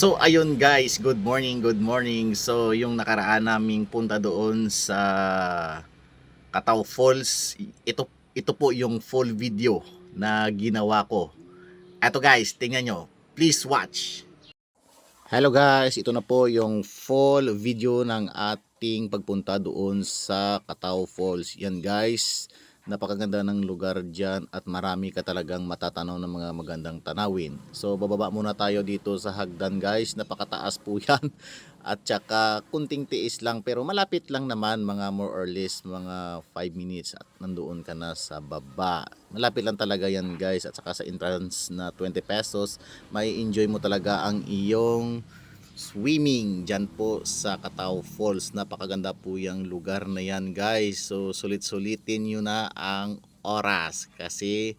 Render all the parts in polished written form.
So ayun guys, good morning, good morning. So yung nakaraan naming punta doon sa Cataw Falls, ito po yung full video na ginawa ko. Eto guys, tingnan nyo. Please watch. Hello guys, ito na po yung full video ng ating pagpunta doon sa Cataw Falls. Yan guys, napakaganda ng lugar dyan at marami ka talagang matatanaw ng mga magandang tanawin. So bababa muna tayo dito sa hagdan guys, napakataas po yan. At saka kunting tiis lang pero malapit lang naman, mga more or less mga 5 minutes at nandoon ka na sa baba. Malapit lang talaga yan guys, at saka sa entrance na 20 pesos, may enjoy mo talaga ang iyong swimming dyan po sa Cataw Falls. Napakaganda po yung lugar na yan guys. So sulit-sulitin nyo na ang oras kasi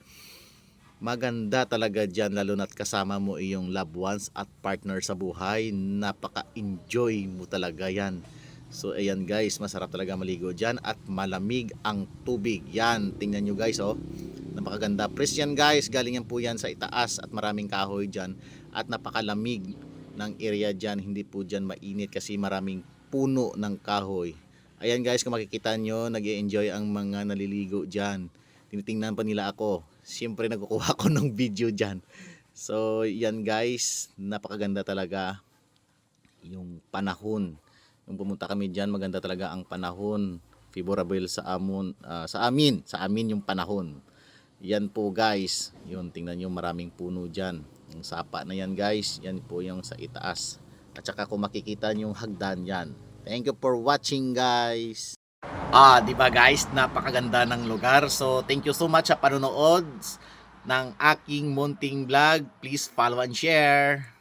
maganda talaga dyan, lalo na't kasama mo iyong loved ones at partner sa buhay. Napaka-enjoy mo talaga yan. So ayan guys, masarap talaga maligo dyan at malamig ang tubig. Yan, tingnan nyo guys oh. Napakaganda. Fresh yan guys, galing yan po yan sa itaas at maraming kahoy dyan. At napakalamig ng area dyan, hindi po dyan mainit kasi maraming puno ng kahoy. Ayan guys, kung makikita nyo, nag-i-enjoy ang mga naliligo dyan. Tinitingnan pa nila ako. Siyempre nagkukuha ko ng video dyan. So yan guys, napakaganda talaga yung panahon. Yung pumunta kami dyan, maganda talaga ang panahon. Favorable sa amin yung panahon. Yan po guys, yun tingnan nyo, maraming puno dyan. Yung sapa na yan guys, yan po yung sa itaas. At saka kung makikita nyo yung hagdan yan. Thank you for watching guys. Di ba guys, napakaganda ng lugar. So, thank you so much sa panonood ng aking munting vlog. Please follow and share.